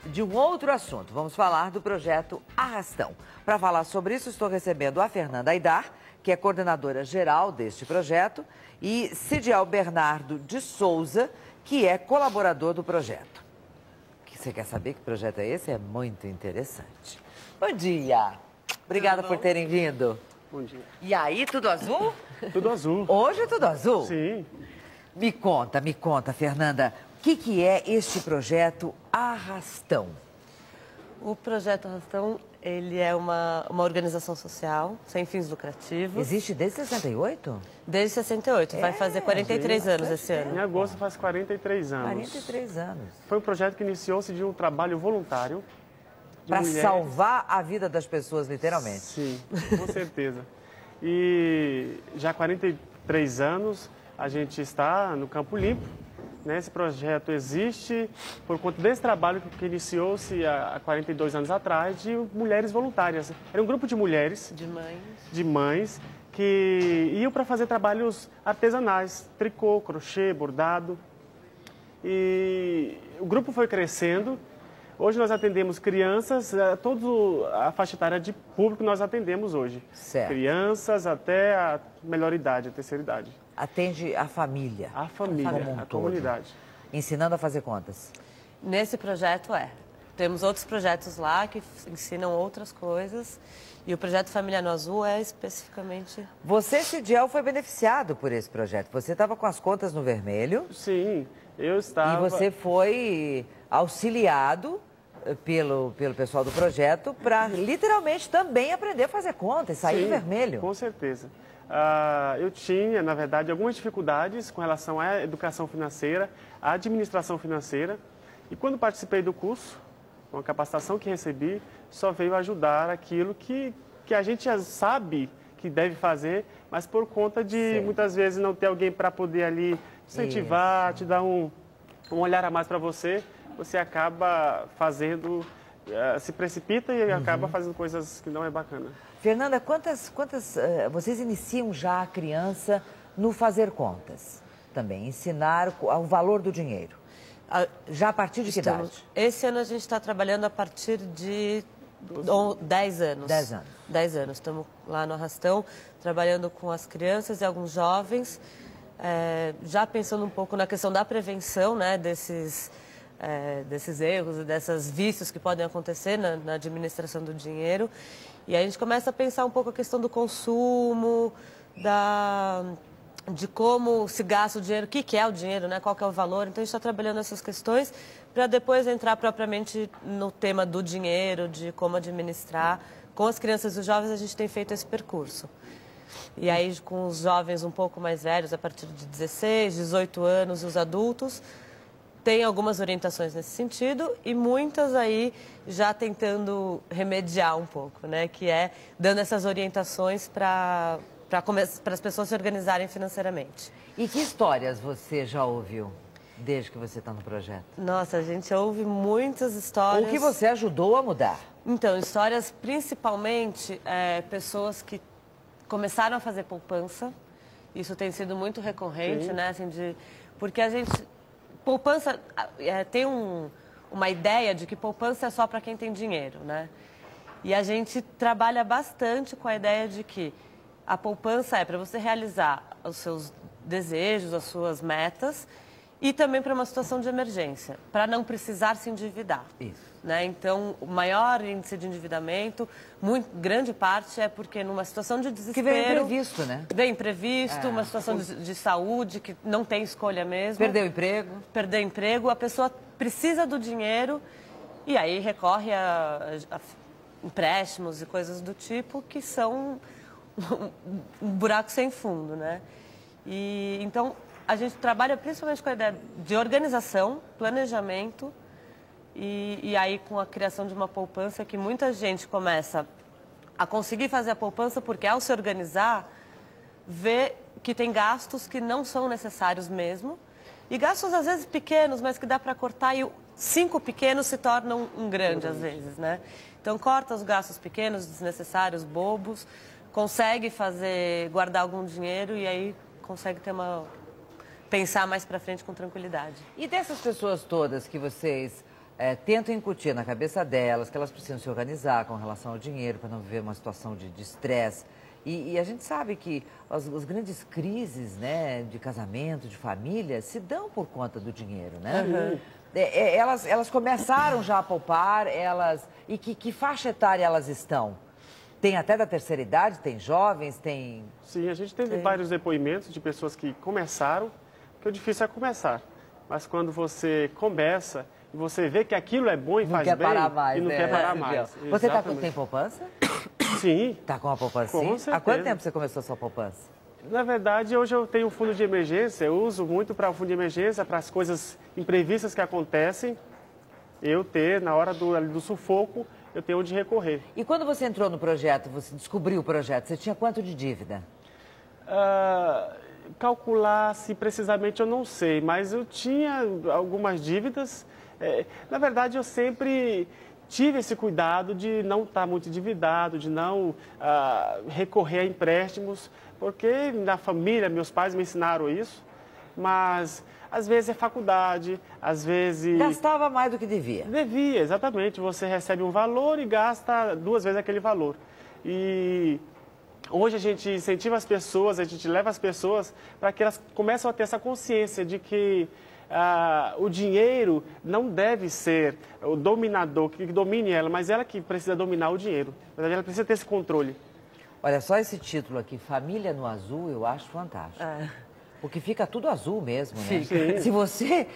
de um outro assunto. Vamos falar do projeto Arrastão. Para falar sobre isso, estou recebendo a Fernanda Aidar, que é coordenadora geral deste projeto, e Cidiel Bernardo de Souza, que é colaborador do projeto. Você quer saber que projeto é esse? É muito interessante. Bom dia! Obrigada por terem vindo. Bom dia. E aí, tudo azul? Tudo azul. Hoje é tudo azul? Sim. Me conta, Fernanda, o que é este projeto Arrastão? O projeto Arrastão, ele é uma organização social, sem fins lucrativos. Existe desde 68? Desde 68, vai fazer 43 anos esse Em ano. agosto faz 43 anos. 43 anos. Foi um projeto que iniciou-se de um trabalho voluntário. Para salvar a vida das pessoas, literalmente. Sim, com certeza. E já há 43 anos a gente está no Campo Limpo. Né? Esse projeto existe por conta desse trabalho que iniciou-se há 42 anos atrás de mulheres voluntárias. Era um grupo de mulheres, de mães que iam para fazer trabalhos artesanais, tricô, crochê, bordado. E o grupo foi crescendo. Hoje nós atendemos crianças, toda a faixa etária de público nós atendemos hoje. Certo. Crianças até a melhor idade, a terceira idade. Atende a família. A família, a comunidade. Ensinando a fazer contas. Nesse projeto Temos outros projetos lá que ensinam outras coisas. E o projeto Família no Azul é especificamente... Você, Cidiel, foi beneficiado por esse projeto. Você estava com as contas no vermelho. Sim, eu estava... E você foi auxiliado pelo pessoal do projeto para literalmente também aprender a fazer contas, sair do vermelho. Com certeza. Eu tinha, na verdade, algumas dificuldades com relação à educação financeira, à administração financeira. E quando participei do curso, com a capacitação que recebi, só veio ajudar aquilo que a gente já sabe que deve fazer, mas por conta de muitas vezes não ter alguém para poder ali incentivar, te dar um olhar a mais para você, você acaba fazendo, se precipita e acaba fazendo coisas que não é bacana. Fernanda, vocês iniciam já a criança no fazer contas também, ensinar o valor do dinheiro? Já a partir de que idade? Esse ano a gente está trabalhando a partir de 10 anos. 10 anos. 10 anos. Estamos lá no Arrastão, trabalhando com as crianças e alguns jovens, já pensando um pouco na questão da prevenção, né, desses erros e desses vícios que podem acontecer na administração do dinheiro. E aí a gente começa a pensar um pouco a questão do consumo, de como se gasta o dinheiro, o que é o dinheiro, né? Qual que é o valor. Então, a gente está trabalhando essas questões para depois entrar propriamente no tema do dinheiro, de como administrar. Com as crianças e os jovens, a gente tem feito esse percurso. E aí, com os jovens um pouco mais velhos, a partir de 16, 18 anos, e os adultos, tem algumas orientações nesse sentido e muitas aí já tentando remediar um pouco, né? Que é dando essas orientações para as pessoas se organizarem financeiramente. E que histórias você já ouviu desde que você está no projeto? Nossa, a gente ouve muitas histórias. O que você ajudou a mudar? Então, histórias principalmente pessoas que começaram a fazer poupança. Isso tem sido muito recorrente, né? Assim, porque a gente... Poupança, tem uma ideia de que poupança é só para quem tem dinheiro, né? E a gente trabalha bastante com a ideia de que a poupança é para você realizar os seus desejos, as suas metas e também para uma situação de emergência, para não precisar se endividar. Isso. Né? Então, o maior índice de endividamento, grande parte é porque numa situação de desespero... Que vem imprevisto, né? Vem imprevisto, uma situação de saúde que não tem escolha mesmo. Perdeu o emprego. Perdeu o emprego, a pessoa precisa do dinheiro e aí recorre a empréstimos e coisas do tipo que são um buraco sem fundo, né? E então a gente trabalha principalmente com a ideia de organização, planejamento e aí com a criação de uma poupança que muita gente começa a conseguir fazer a poupança porque ao se organizar vê que tem gastos que não são necessários mesmo e gastos às vezes pequenos, mas que dá para cortar e 5 pequenos se tornam um grande às vezes, né? Então corta os gastos pequenos, desnecessários, bobos, consegue guardar algum dinheiro e aí consegue pensar mais para frente com tranquilidade. E dessas pessoas todas que vocês tentam incutir na cabeça delas que elas precisam se organizar com relação ao dinheiro para não viver uma situação de estresse. E a gente sabe que as grandes crises, né, de casamento, de família, se dão por conta do dinheiro, né? Uhum. Elas começaram já a poupar, e que faixa etária elas estão? Tem até da terceira idade, tem jovens, tem... Sim, a gente teve vários depoimentos de pessoas que começaram, porque o difícil é começar. Mas quando você começa e você vê que aquilo é bom e faz bem, mais, e não quer parar mais. Você tem poupança? Sim. Está com uma poupança? Com certeza. Há quanto tempo você começou a sua poupança? Na verdade, hoje eu tenho um fundo de emergência, eu uso muito para o fundo de emergência, para as coisas imprevistas que acontecem, eu ter, na hora do sufoco, eu tenho onde recorrer. E quando você entrou no projeto, você descobriu o projeto, você tinha quanto de dívida? Calcular se precisamente eu não sei, mas eu tinha algumas dívidas. Na verdade, eu sempre tive esse cuidado de não estar muito endividado, de não recorrer a empréstimos, porque na família, meus pais me ensinaram isso, mas às vezes é faculdade, às vezes... Gastava mais do que devia. Devia, exatamente. Você recebe um valor e gasta 2 vezes aquele valor. E hoje a gente incentiva as pessoas, a gente leva as pessoas para que elas comecem a ter essa consciência de que o dinheiro não deve ser o dominador que domine ela, mas ela que precisa dominar o dinheiro. Na verdade, ela precisa ter esse controle. Olha, só esse título aqui, Família no Azul, eu acho fantástico. Porque fica tudo azul mesmo, né? Sim. Se você...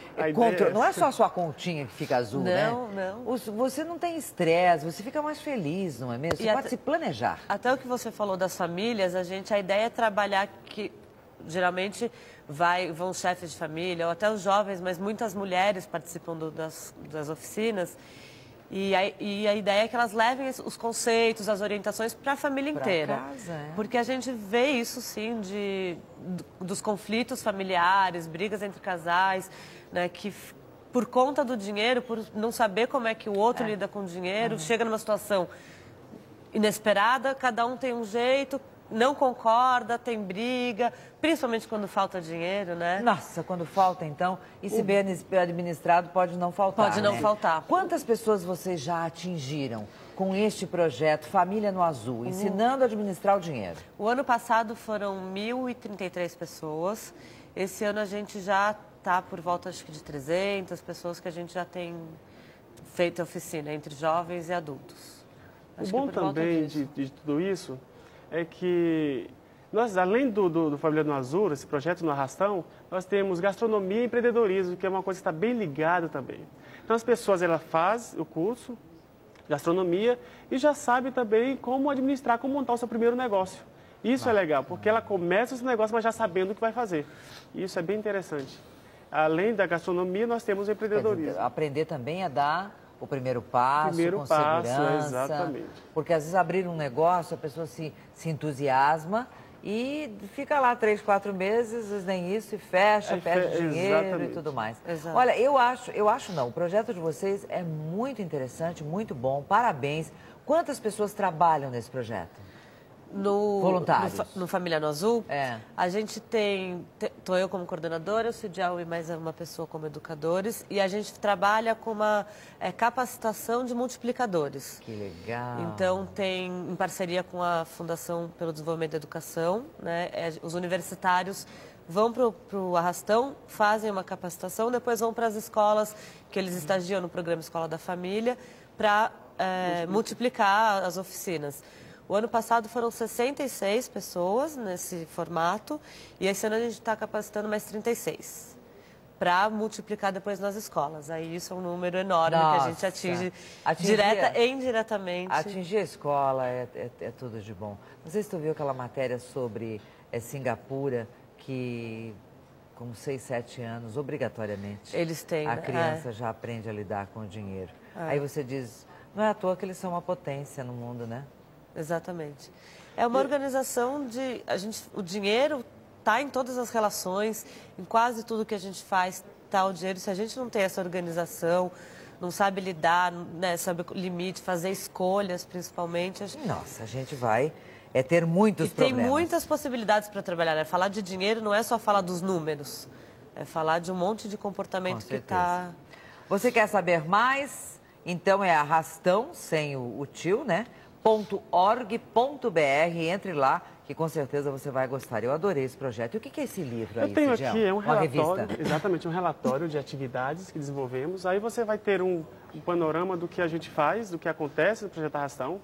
Não é só a sua continha que fica azul, né? Não. Você não tem estresse, você fica mais feliz, não é mesmo? Você pode se planejar. Até o que você falou das famílias, a ideia é trabalhar que geralmente vão chefes de família, ou até os jovens, mas muitas mulheres participam das oficinas. E a ideia é que elas levem os conceitos, as orientações para a família inteira. Casa, Porque a gente vê isso, sim, dos conflitos familiares, brigas entre casais, né, que por conta do dinheiro, por não saber como é que o outro lida com o dinheiro, chega numa situação inesperada, cada um tem um jeito, não concorda, tem briga, principalmente quando falta dinheiro, né? Nossa, quando falta, então, e se bem administrado, pode não faltar. Pode não faltar. Quantas pessoas vocês já atingiram com este projeto Família no Azul, ensinando a administrar o dinheiro? O ano passado foram 1.033 pessoas. Esse ano a gente já está por volta, acho que de 300 pessoas que a gente já tem feito a oficina entre jovens e adultos. O bom também de tudo isso é que nós, além do Família no Azul, esse projeto no Arrastão, nós temos gastronomia e empreendedorismo, que é uma coisa que está bem ligada também. Então as pessoas, ela faz o curso, gastronomia, e já sabe também como administrar, como montar o seu primeiro negócio. Isso é legal, porque ela começa esse negócio, mas já sabendo o que vai fazer. E isso é bem interessante. Além da gastronomia, nós temos o empreendedorismo. Aprender também a dar o primeiro passo, com passo, segurança. exatamente. Porque às vezes abrir um negócio, a pessoa se entusiasma e fica lá 3, 4 meses, às vezes nem isso, e fecha, perde dinheiro exatamente. E tudo mais. Exato. Olha, eu acho não, o projeto de vocês é muito interessante, muito bom, parabéns. Quantas pessoas trabalham nesse projeto? Voluntários. No Família no Azul, É. a gente estou eu como coordenadora, o Cidial e mais uma pessoa como educadores, e a gente trabalha com uma capacitação de multiplicadores. Que legal. Então, tem, em parceria com a Fundação pelo Desenvolvimento da Educação, né, os universitários vão para o Arrastão, fazem uma capacitação, depois vão para as escolas que eles estagiam no programa Escola da Família para multiplicar as oficinas. O ano passado foram 66 pessoas nesse formato e esse ano a gente está capacitando mais 36 para multiplicar depois nas escolas. Aí isso é um número enorme que a gente atinge direta e indiretamente. Atingir a escola é tudo de bom. Não sei se tu viu aquela matéria sobre Singapura, que com 6, 7 anos, obrigatoriamente, eles têm, a criança já aprende a lidar com o dinheiro. Aí você diz, não é à toa que eles são uma potência no mundo, né? Exatamente. É uma organização o dinheiro está em todas as relações, em quase tudo que a gente faz está o dinheiro. Se a gente não tem essa organização, não sabe lidar, né, sabe o limite, fazer escolhas principalmente. Nossa, a gente vai ter muitos problemas. Tem muitas possibilidades para trabalhar, né? Falar de dinheiro não é só falar dos números, é falar de um monte de comportamento que está... Você quer saber mais? Então é Arrastão, sem o tio, né? .org.br, entre lá, que com certeza você vai gostar. Eu adorei esse projeto. E o que é esse livro aí, Eu tenho Cidiel? aqui, é um Uma relatório, revista? exatamente, um relatório de atividades que desenvolvemos. Aí você vai ter um panorama do que a gente faz, do que acontece no Projeto Arrastão.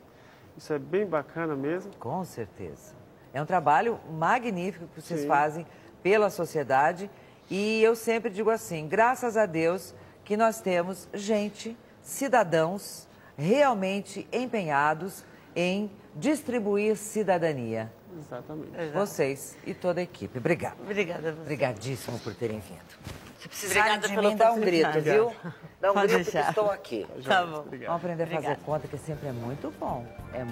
Isso é bem bacana mesmo. Com certeza. É um trabalho magnífico que vocês Sim. fazem pela sociedade. E eu sempre digo assim, graças a Deus que nós temos gente, cidadãos, realmente empenhados em distribuir cidadania. Exatamente. Vocês e toda a equipe. Obrigada. Obrigada a você. Obrigadíssimo por terem vindo. Se precisarem Obrigada de pela mim, dá um grito, oportunidade. viu? Dá um Pode grito que deixar. estou aqui. Tá bom. Obrigado. Vamos aprender a fazer Obrigada. conta, que sempre é muito bom. É